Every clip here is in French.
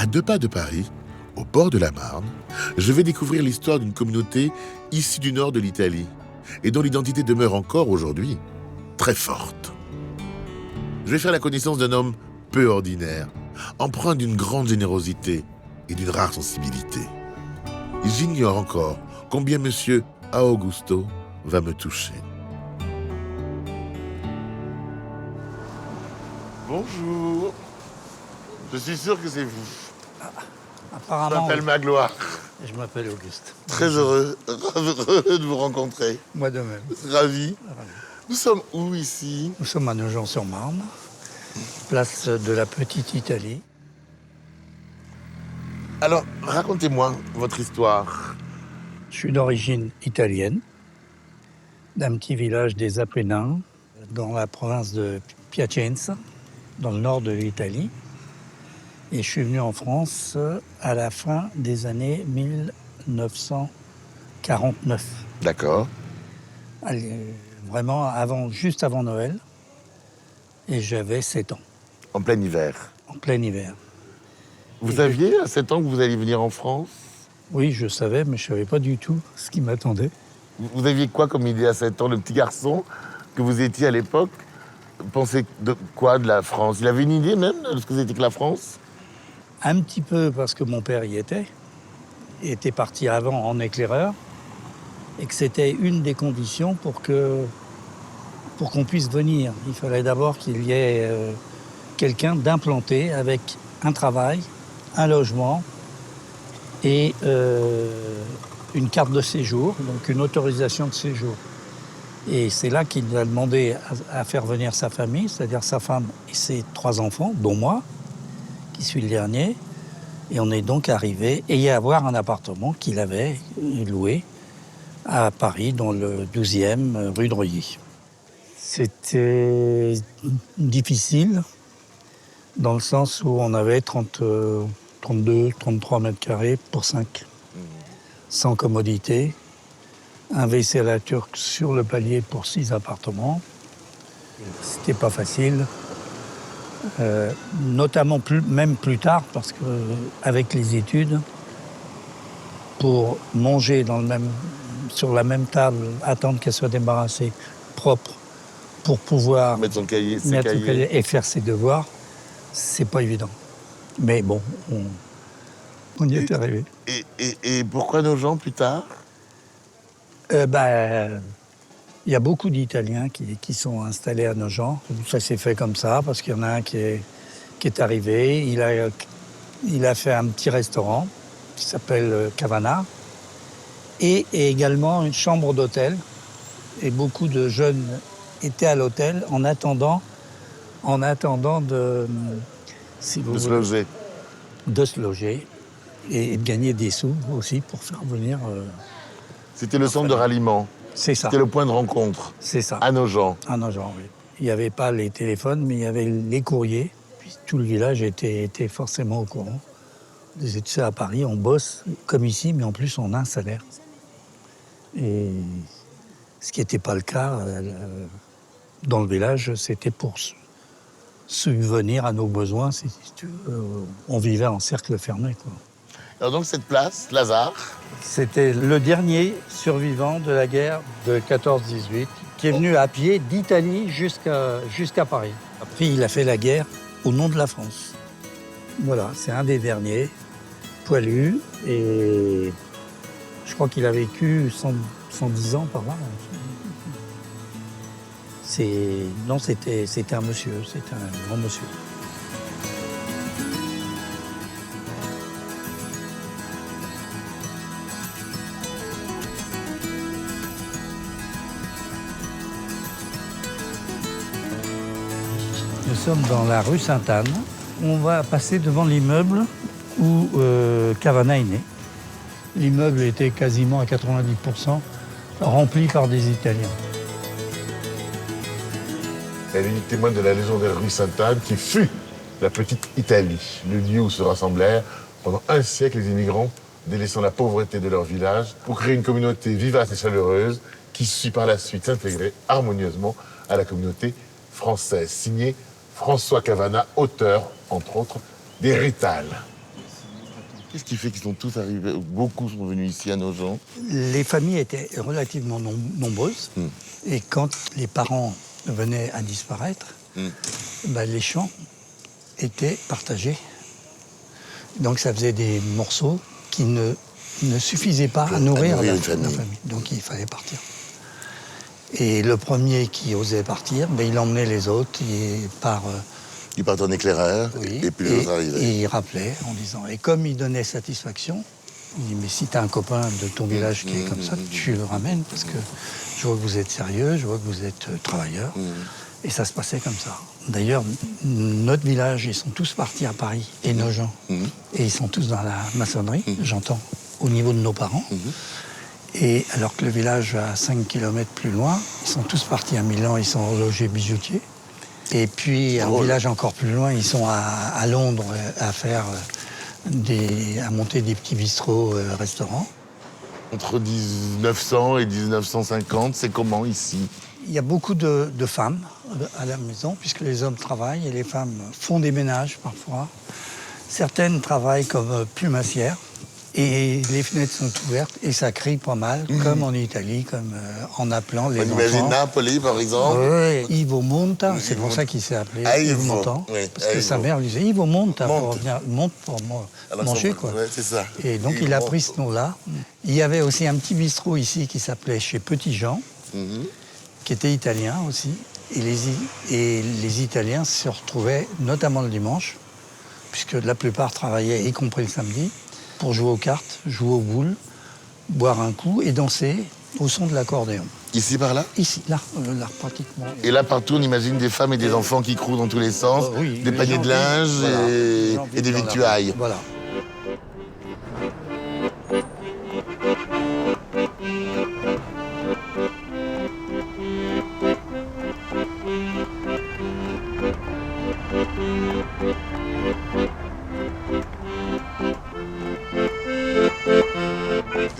À 2 pas de Paris, au bord de la Marne, je vais découvrir l'histoire d'une communauté issue du nord de l'Italie et dont l'identité demeure encore aujourd'hui très forte. Je vais faire la connaissance d'un homme peu ordinaire, empreint d'une grande générosité et d'une rare sensibilité. J'ignore encore combien Monsieur Augusto va me toucher. Bonjour. Je suis sûr que c'est vous. Je Apparemment, m'appelle Magloire. je m'appelle Auguste. Très heureux de vous rencontrer. Moi de même. Ravi. Nous sommes où ici? Nous sommes à Nogent-sur-Marne, place de la Petite Italie. Alors, racontez-moi votre histoire. Je suis d'origine italienne, d'un petit village des Apennins, dans la province de Piacenza, dans le nord de l'Italie. Et je suis venu en France à la fin des années 1949. D'accord. Vraiment juste avant Noël. Et j'avais 7 ans, En plein hiver. en plein hiver. Vous saviez à 7 ans que vous alliez venir en France? Oui, je savais, mais je ne savais pas du tout ce qui m'attendait. Vous aviez quoi comme idée à 7 ans, le petit garçon que vous étiez à l'époque? Pensez de quoi de la France? Il avait une idée même de ce que c'était que la France? Un petit peu parce que mon père y était. Il était parti avant en éclaireur. Et que c'était une des conditions pour qu'on puisse venir. Il fallait d'abord qu'il y ait quelqu'un d'implanté avec un travail, un logement et une carte de séjour, donc une autorisation de séjour. Et c'est là qu'il a demandé à faire venir sa famille, c'est-à-dire sa femme et ses 3 enfants, dont moi, qui suis le dernier. Et on est donc arrivé et y avoir un appartement qu'il avait loué à Paris, dans le 12e rue de Reuilly. C'était difficile, dans le sens où on avait 32, 33 mètres carrés pour 5, sans commodité. Un WC à la turque sur le palier pour 6 appartements. C'était pas facile. Notamment même plus tard, parce qu'avec les études, pour manger sur la même table, attendre qu'elle soit débarrassée, propre, pour pouvoir Mettre son cahier, mettre son cahier et faire ses devoirs, c'est pas évident. Mais bon, on y est arrivé. Et pourquoi nos gens plus tard? Il y a beaucoup d'Italiens qui sont installés à Nogent. Ça s'est fait comme ça, parce qu'il y en a un qui est arrivé. Il a fait un petit restaurant qui s'appelle Cavana, et également une chambre d'hôtel. Et beaucoup de jeunes étaient à l'hôtel en attendant de se loger et de gagner des sous aussi pour faire venir. C'était le centre de ralliement. C'est ça. C'était le point de rencontre. C'est ça. À Nogent. À Nogent, oui. Il n'y avait pas les téléphones, mais il y avait les courriers. Puis tout le village était forcément au courant. Tu sais, à Paris, on bosse comme ici, mais en plus, on a un salaire. Et ce qui n'était pas le cas dans le village, c'était pour subvenir à nos besoins. Si tu veux. On vivait en cercle fermé, quoi. Alors donc cette place, Lazare. C'était le dernier survivant de la guerre de 14-18, qui est venu à pied d'Italie jusqu'à Paris. Après, il a fait la guerre au nom de la France. Voilà, c'est un des derniers, poilu, et je crois qu'il a vécu 110 ans par là. Non, c'était un monsieur, c'était un grand monsieur. Nous sommes dans la rue Sainte-Anne. On va passer devant l'immeuble où Cavana est né. L'immeuble était quasiment à 90% rempli par des Italiens. Elle est témoin de la légendaire rue Sainte-Anne qui fut la petite Italie, le lieu où se rassemblèrent pendant un siècle les immigrants délaissant la pauvreté de leur village pour créer une communauté vivace et chaleureuse qui sut par la suite s'intégrer harmonieusement à la communauté française. Signé François Cavana, auteur, entre autres, des Rital. Qu'est-ce qui fait qu'ils sont tous arrivés, beaucoup sont venus ici à Nogent? Les familles étaient relativement nombreuses. Et quand les parents venaient à disparaître, les champs étaient partagés. Donc ça faisait des morceaux qui ne suffisaient pas à nourrir la famille. Donc il fallait partir. Et le premier qui osait partir, il emmenait les autres Il partait en éclaireur, et puis les autres arrivaient. Et il rappelait en disant... Et comme il donnait satisfaction, il dit, mais si tu as un copain de ton village qui est comme ça, tu le ramènes parce que je vois que vous êtes sérieux, je vois que vous êtes travailleur. Et ça se passait comme ça. D'ailleurs, notre village, ils sont tous partis à Paris et Nogent. Et ils sont tous dans la maçonnerie, j'entends, au niveau de nos parents. Et alors que le village à 5 km plus loin, ils sont tous partis à Milan, ils sont horlogers bijoutiers. Et puis, un village encore plus loin, ils sont à Londres à faire à monter des petits bistrots, restaurants. Entre 1900 et 1950, c'est comment ici? Il y a beaucoup de femmes à la maison, puisque les hommes travaillent et les femmes font des ménages parfois. Certaines travaillent comme plumassières. Et les fenêtres sont ouvertes et ça crie pas mal, comme en Italie, comme en appelant les enfants. On imagine Napoli, par exemple. Oui, Ivo Monta, c'est pour ça qu'il s'est appelé Ivo Monta. Parce que sa mère lui disait Ivo Monta, monte pour manger, quoi. Ouais, c'est ça. Et donc il a pris ce nom-là. Il y avait aussi un petit bistrot ici qui s'appelait chez Petit Jean, qui était italien aussi. Et les Italiens se retrouvaient, notamment le dimanche, puisque la plupart travaillaient, y compris le samedi, pour jouer aux cartes, jouer aux boules, boire un coup et danser au son de l'accordéon. Ici, par là? Ici, là pratiquement. Et là, partout, on imagine des femmes et des enfants qui courent dans tous les sens, des paniers de linge et des victuailles. Voilà.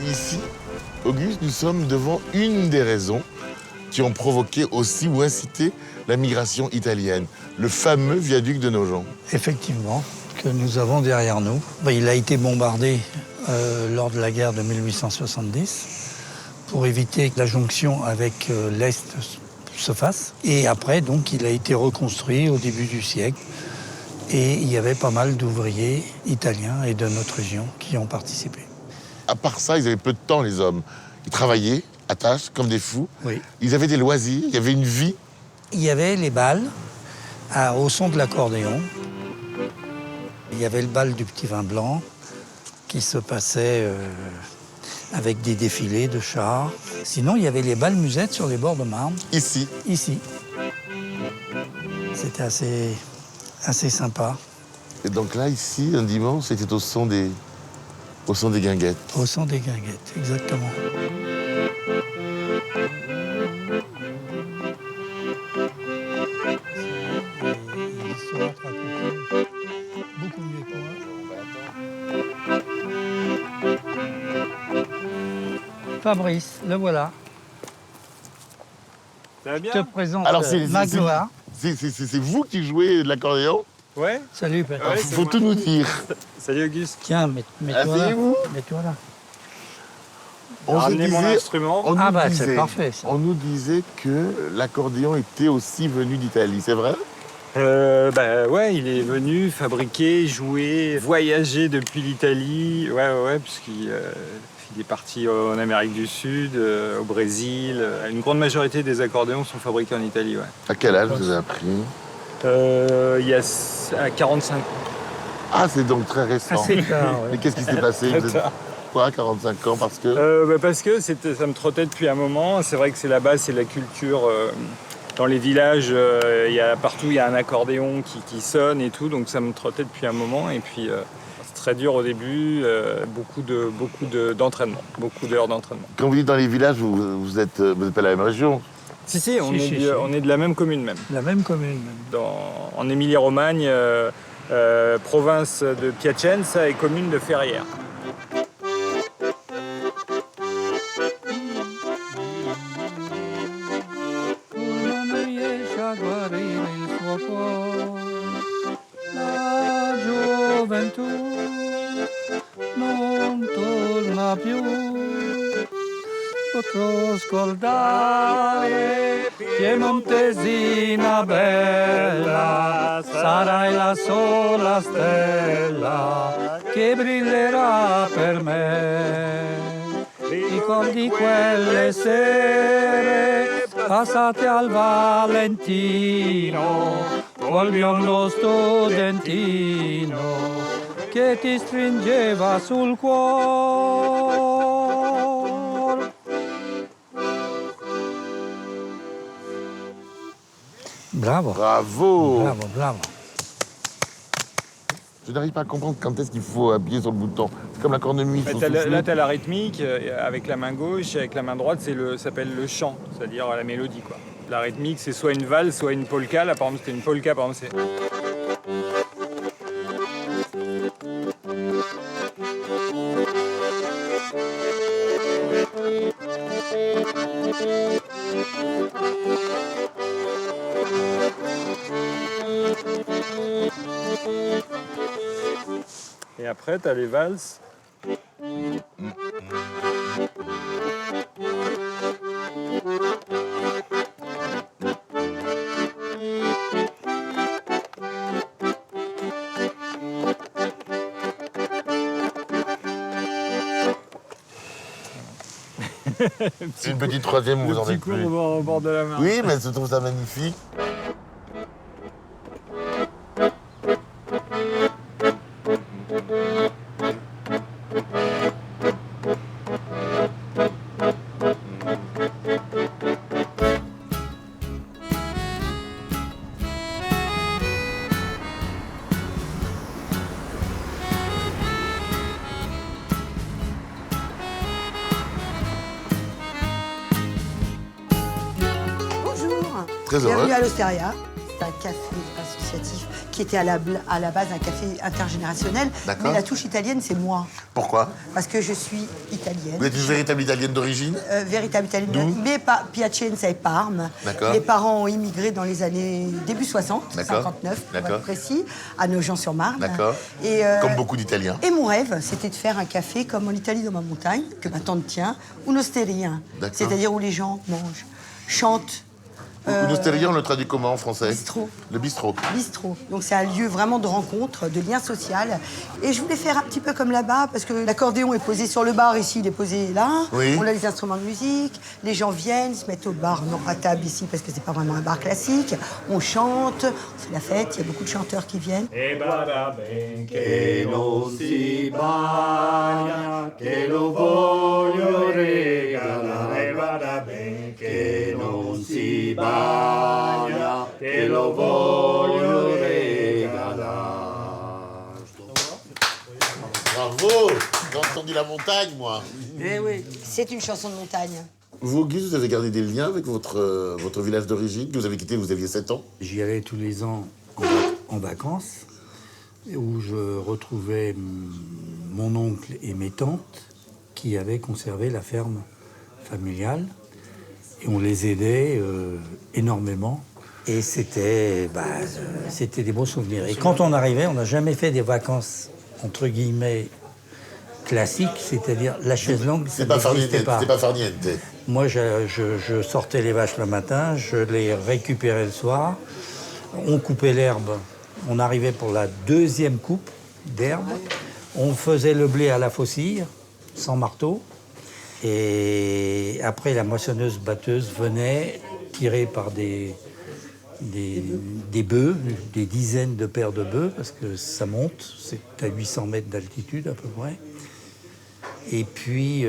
Ici, Auguste, nous sommes devant une des raisons qui ont provoqué aussi ou incité la migration italienne, le fameux viaduc de Nogent. Effectivement, que nous avons derrière nous. Il a été bombardé lors de la guerre de 1870 pour éviter que la jonction avec l'Est se fasse. Et après, donc, il a été reconstruit au début du siècle. Et il y avait pas mal d'ouvriers italiens et de notre région qui ont participé. À part ça, ils avaient peu de temps, les hommes. Ils travaillaient à tâches, comme des fous. Oui. Ils avaient des loisirs, il y avait une vie. Il y avait les bals au son de l'accordéon. Il y avait le bal du Petit Vin Blanc qui se passait avec des défilés de chars. Sinon, il y avait les bals musettes sur les bords de Marne. Ici. Ici. C'était assez sympa. Et donc là, ici, un dimanche, c'était au son des guinguettes. Au son des guinguettes, exactement. Beaucoup mieux que moi. Fabrice, le voilà. Ça va bien? Je te présente Alors, Magloire. c'est vous qui jouez de l'accordéon? Ouais. Salut, Patrick. Ouais, Faut tout nous dire. Salut Auguste. Tiens, mets-toi là. Asseyez-vous. Mets-toi là. On se Ramenez mon disait- instrument. on nous C'est disait- parfait, ça. On nous disait que l'accordéon était aussi venu d'Italie, c'est vrai? Ouais, il est venu fabriquer, jouer, voyager depuis l'Italie. Ouais, puisqu'il il est parti en Amérique du Sud, au Brésil. Une grande majorité des accordéons sont fabriqués en Italie, ouais. À quel âge vous avez appris? Il y a à 45 ans. Ah, c'est donc très récent. Assez tard, ouais. Mais qu'est-ce qui s'est passé? Très Vous êtes- tard. Pourquoi 45 ans? Parce que... Parce que ça me trottait depuis un moment. C'est vrai que c'est là-bas, c'est la culture. Dans les villages, partout il y a un accordéon qui sonne et tout, donc ça me trottait depuis un moment. Et puis c'est très dur au début, beaucoup d'entraînement, beaucoup d'heures d'entraînement. Quand vous dites dans les villages, vous êtes pas la même région. Si, on Si. est de la même commune même. La même commune, même. En Émilie-Romagne, province de Piacenza et commune de Ferrières. Non riesce a guarire il suo cuore, la gioventù va più. Potrò scordare Piemontesina bella, sarai la sola stella che brillerà per me. Ricordi quelle sere passate al Valentino col biondo studentino che ti stringeva sul cuore. Bravo. Bravo. Bravo, bravo. Je n'arrive pas à comprendre quand est-ce qu'il faut appuyer sur le bouton. C'est comme la cornemuse. Il faut souffler. Là, tu as la rythmique avec la main gauche et avec la main droite, ça s'appelle le chant, c'est-à-dire la mélodie, quoi. La rythmique, c'est soit une valse, soit une polka. Là, par exemple, c'était une polka, par exemple, c'est... Et après, tu as les valses. C'est une petite troisième où vous en Petit êtes cours plus. au bord de la mer. Oui, mais je trouve ça magnifique. Bonjour. Très heureux. Bienvenue à l'Osteria. C'est un café associatif qui était à la base un café intergénérationnel. D'accord. Mais la touche italienne, c'est moi. Pourquoi? Parce que je suis italienne. Vous êtes une véritable italienne d'origine? Véritable italienne. D'où? Mais Piacenza et Parme. D'accord. Les parents ont immigré dans les années début 60, D'accord. 59 pour D'accord. être précis, à Nogent-sur-Marne. D'accord. Et, Comme beaucoup d'Italiens. Et mon rêve, c'était de faire un café comme en Italie dans ma montagne, que ma tante tient, un osteria. D'accord. C'est-à-dire où les gens mangent, chantent. Une ostéria, on le traduit comment en français? Bistrot. Le bistrot. Bistrot. Donc c'est un lieu vraiment de rencontre, de lien social. Et je voulais faire un petit peu comme là-bas, parce que l'accordéon est posé sur le bar, ici il est posé là. Oui. On a les instruments de musique, les gens viennent, se mettent au bar, non à table ici, parce que c'est pas vraiment un bar classique. On chante, c'est la fête, il y a beaucoup de chanteurs qui viennent. E bada ben che non si bagna, che lo voglio regalare. E bada ben che non si bagna, che lo voglio regalare. Bravo! J'ai entendu la montagne, moi. Eh oui. C'est une chanson de montagne. Vous, Auguste, vous avez gardé des liens avec votre village d'origine que vous avez quitté, vous aviez 7 ans? J'y allais tous les ans en vacances, où je retrouvais mon oncle et mes tantes qui avaient conservé la ferme familiale. Et on les aidait énormément. Et c'était des beaux souvenirs. Et quand on arrivait, on n'a jamais fait des vacances, entre guillemets, classiques, c'est-à-dire la chaise longue, ça C'est pas n'existait farniente. pas. C'est pas farniente. Moi, je sortais les vaches le matin, je les récupérais le soir. On coupait l'herbe. On arrivait pour la deuxième coupe d'herbe. On faisait le blé à la faucille, sans marteau. Et après, la moissonneuse-batteuse venait tirée par des bœufs, des dizaines de paires de bœufs, parce que ça monte, c'est à 800 mètres d'altitude à peu près. Et puis,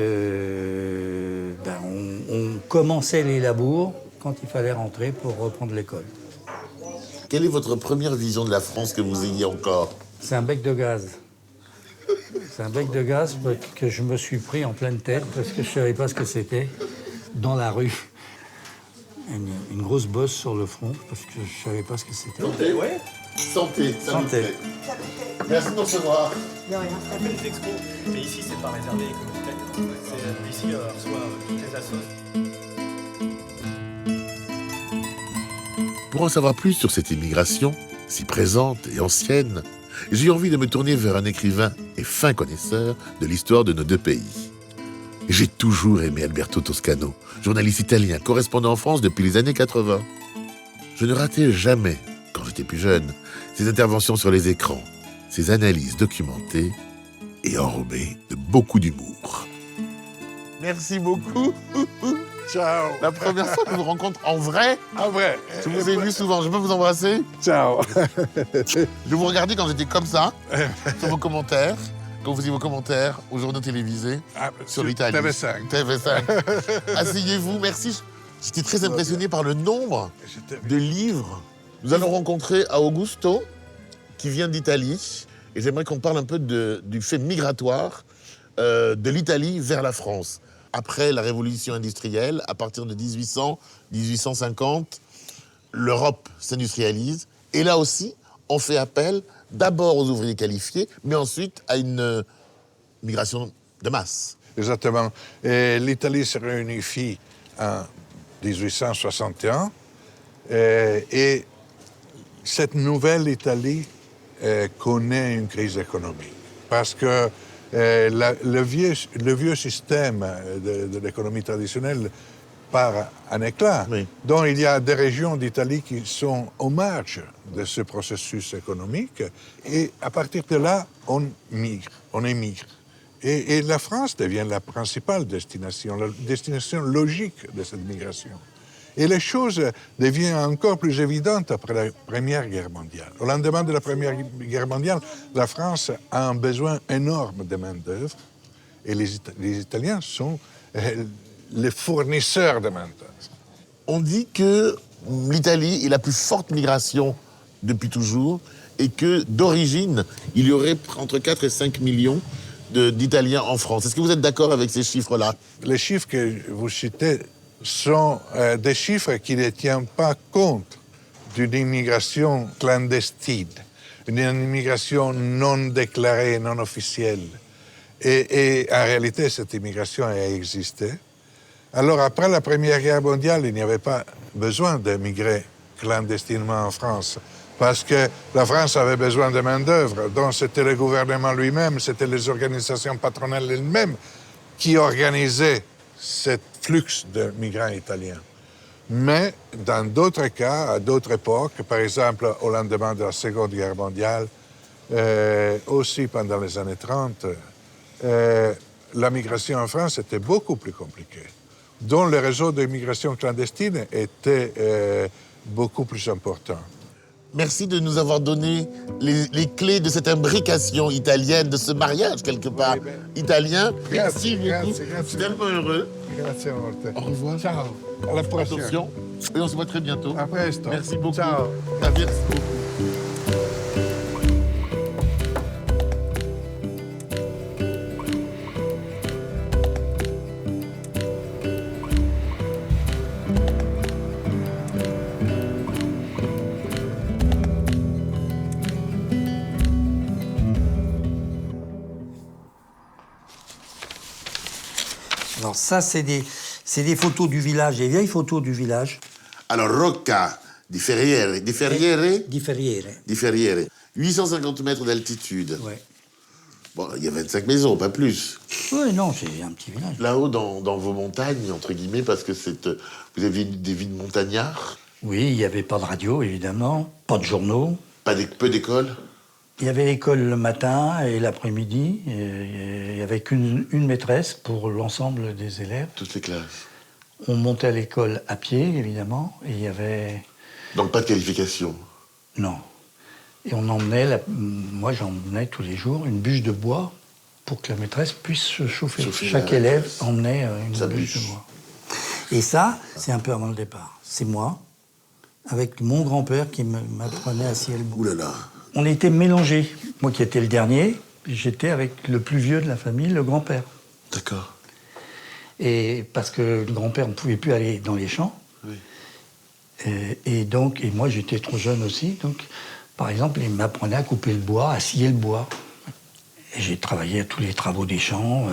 on commençait les labours quand il fallait rentrer pour reprendre l'école. Quelle est votre première vision de la France que vous ayez encore? C'est un bec de gaz. C'est un bec de gaz que je me suis pris en pleine tête parce que je ne savais pas ce que c'était dans la rue. Une grosse bosse sur le front parce que je ne savais pas ce que c'était. Santé, ouais. Santé, ça Santé. nous plaît. Merci de nous recevoir. De rien. Les expos, mais ici c'est pas réservé aux communautés. Ici on reçoit toutes les assos. Pour en savoir plus sur cette immigration, si présente et ancienne, j'ai eu envie de me tourner vers un écrivain et fin connaisseur de l'histoire de nos deux pays. J'ai toujours aimé Alberto Toscano, journaliste italien, correspondant en France depuis les années 80. Je ne ratais jamais, quand j'étais plus jeune, ses interventions sur les écrans, ses analyses documentées et enrobées de beaucoup d'humour. Merci beaucoup. Ciao. La première fois que je vous rencontre en vrai, En vrai. je vous ai vu souvent. Je peux vous embrasser? Ciao. Je vous regardais quand j'étais comme ça, sur vos commentaires, quand vous faisiez vos commentaires aux journaux télévisés sur l'Italie. TV5. TV5. Asseyez-vous, merci. J'étais très impressionné par le nombre de livres. Nous allons rencontrer Augusto, qui vient d'Italie, et j'aimerais qu'on parle un peu du fait migratoire de l'Italie vers la France. Après la révolution industrielle, à partir de 1800, 1850, l'Europe s'industrialise. Et là aussi, on fait appel d'abord aux ouvriers qualifiés, mais ensuite à une migration de masse. Exactement. Et l'Italie se réunifie en 1861 et cette nouvelle Italie connaît une crise économique parce que le vieux système de l'économie traditionnelle part en éclat. Oui. Donc il y a des régions d'Italie qui sont aux marges de ce processus économique et à partir de là, on émigre. Et la France devient la principale destination, la destination logique de cette migration. Et les choses deviennent encore plus évidentes après la Première Guerre mondiale. Au lendemain de la Première Guerre mondiale, la France a un besoin énorme de main-d'œuvre et les Italiens sont les fournisseurs de main-d'œuvre. On dit que l'Italie est la plus forte migration depuis toujours et que d'origine, il y aurait entre 4 et 5 millions d'Italiens en France. Est-ce que vous êtes d'accord avec ces chiffres-là? Les chiffres que vous citez sont des chiffres qui ne tiennent pas compte d'une immigration clandestine, une immigration non déclarée, non officielle. Et en réalité, cette immigration a existé. Alors, après la Première Guerre mondiale, il n'y avait pas besoin de migrer clandestinement en France, parce que la France avait besoin de main-d'œuvre. Donc, c'était le gouvernement lui-même, c'était les organisations patronales elles-mêmes qui organisaient ce flux de migrants italiens. Mais dans d'autres cas, à d'autres époques, par exemple au lendemain de la Seconde Guerre mondiale, aussi pendant les années 30, la migration en France était beaucoup plus compliquée, dont le réseau de migration clandestine était beaucoup plus important. Merci de nous avoir donné les clés de cette imbrication italienne, de ce mariage quelque part italien. Merci beaucoup. Grazie. Je suis tellement heureux. Grazie molte. Au revoir. Ciao. À la prochaine. Attention. Et on se voit très bientôt. À presto. Merci beaucoup. Ciao. Ah, merci beaucoup. Alors ça, c'est des photos du village, des vieilles photos du village. Alors, Rocca di Ferriere. Di Ferriere? Di Ferriere. Di Ferriere. 850 mètres d'altitude. Ouais. Bon, il y a 25 maisons, pas plus. Oui, non, c'est un petit village. Là-haut, dans vos montagnes, entre guillemets, parce que vous avez des vies de montagnards, Oui, il n'y avait pas de radio, évidemment, pas de journaux. peu d'écoles. Il y avait l'école le matin et l'après-midi. Et il n'y avait qu'une maîtresse pour l'ensemble des élèves. Toutes les classes. On montait à l'école à pied, évidemment, et il y avait... Donc pas de qualification. Non. Et on emmenait, moi j'emmenais tous les jours une bûche de bois pour que la maîtresse puisse se chauffer. Chaque élève emmenait une bûche de bois. Et ça, c'est un peu avant le départ. C'est moi, avec mon grand-père qui m'apprenait à scier le bois. Ouh là là. On était mélangés. Moi qui étais le dernier, j'étais avec le plus vieux de la famille, le grand-père. D'accord. Et parce que le grand-père ne pouvait plus aller dans les champs. Oui. Et moi j'étais trop jeune aussi. Donc, par exemple, il m'apprenait à couper le bois, à scier le bois. Et j'ai travaillé à tous les travaux des champs.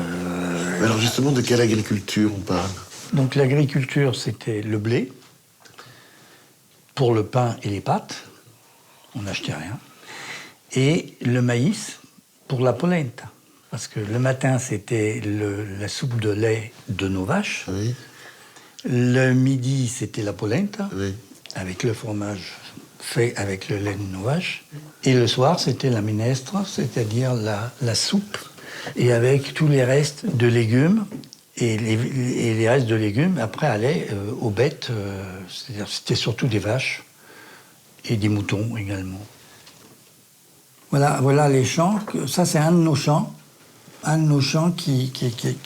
Mais alors justement, de quelle agriculture on parle? Donc l'agriculture, c'était le blé, pour le pain et les pâtes. On n'achetait rien. Et le maïs pour la polenta. Parce que le matin, c'était la soupe de lait de nos vaches. Oui, Le midi, c'était la polenta, oui. avec le fromage fait avec le lait de nos vaches. Et le soir, c'était la minestre, c'est-à-dire la soupe, et avec tous les restes de légumes. Et les restes de légumes, après, allaient aux bêtes. C'est-à-dire, c'était surtout des vaches et des moutons également. Voilà les champs. Ça, c'est un de nos champs. Un de nos champs qui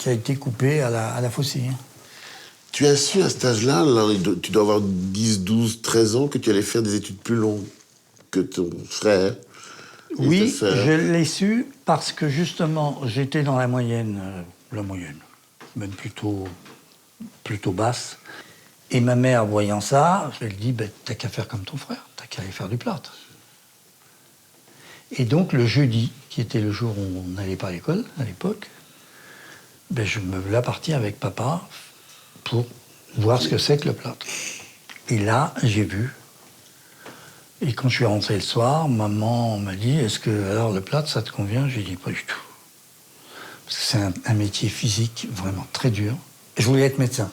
a été coupé à la faucille. Tu as su à cet âge-là, tu dois avoir 10, 12, 13 ans, que tu allais faire des études plus longues que ton frère. Et Oui, ta sœur. je l'ai su parce que justement, j'étais dans la moyenne, même plutôt basse. Et ma mère, voyant ça, elle dit ben, t'as qu'à faire comme ton frère, t'as qu'à aller faire du plâtre. Et donc, le jeudi, qui était le jour où on n'allait pas à l'école à l'époque, ben, je me voulais partir avec papa pour voir ce que c'est que le plâtre. Et là, j'ai vu. Et quand je suis rentré le soir, maman m'a dit est-ce que alors le plâtre, ça te convient? J'ai dit pas du tout. Parce que c'est un métier physique vraiment très dur. Je voulais être médecin.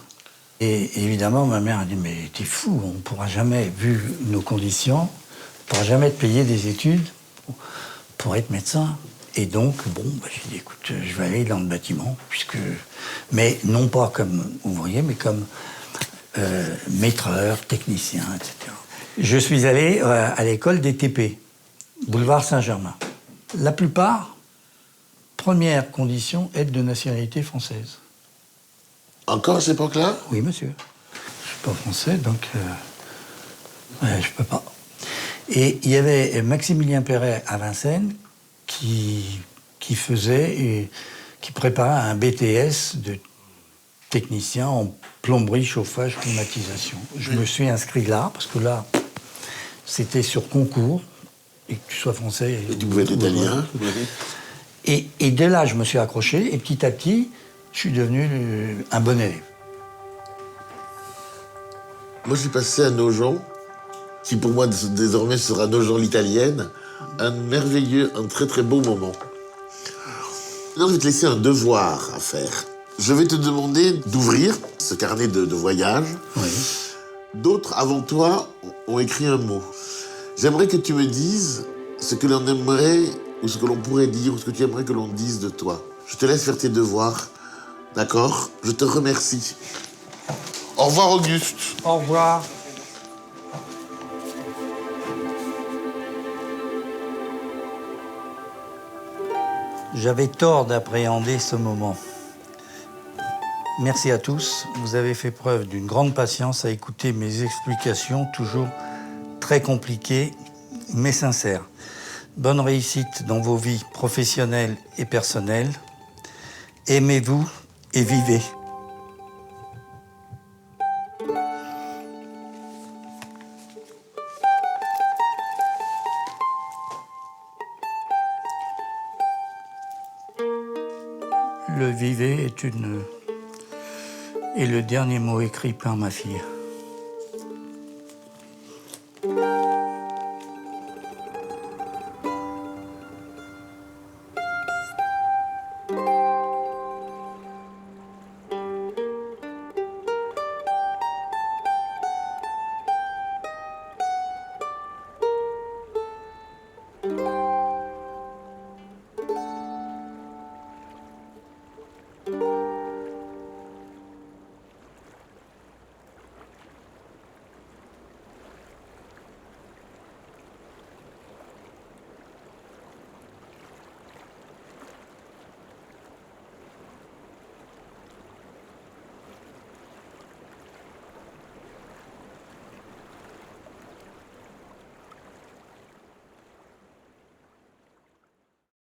Et évidemment, ma mère a dit mais t'es fou, on ne pourra jamais, vu nos conditions, on ne pourra jamais te payer des études pour être médecin. Et donc, bon, bah, j'ai dit, écoute, je vais aller dans le bâtiment, mais non pas comme ouvrier, mais comme maîtreur, technicien, etc. Je suis allé à l'école des TP, boulevard Saint-Germain. La plupart, première condition, être de nationalité française. Encore à cette époque-là? Oui, monsieur. Je suis pas français, donc je peux pas. Et il y avait Maximilien Perret à Vincennes qui faisait et qui préparait un BTS de technicien en plomberie, chauffage, climatisation. Je me suis inscrit là, parce que là, c'était sur concours, et que tu sois français... Et tu pouvais être italien. Et de là, je me suis accroché, et petit à petit, je suis devenu un bon élève. Moi, je suis passé à Nogent, qui pour moi, désormais, sera Nogent l'italienne. Un merveilleux, un très très beau moment. Maintenant, je vais te laisser un devoir à faire. Je vais te demander d'ouvrir ce carnet de voyage. Oui. D'autres, avant toi, ont écrit un mot. J'aimerais que tu me dises ce que l'on aimerait, ou ce que l'on pourrait dire, ou ce que tu aimerais que l'on dise de toi. Je te laisse faire tes devoirs, d'accord? Je te remercie. Au revoir, Auguste. Au revoir. J'avais tort d'appréhender ce moment. Merci à tous. Vous avez fait preuve d'une grande patience à écouter mes explications, toujours très compliquées, mais sincères. Bonne réussite dans vos vies professionnelles et personnelles. Aimez-vous et vivez. Le vivez est le dernier mot écrit par ma fille.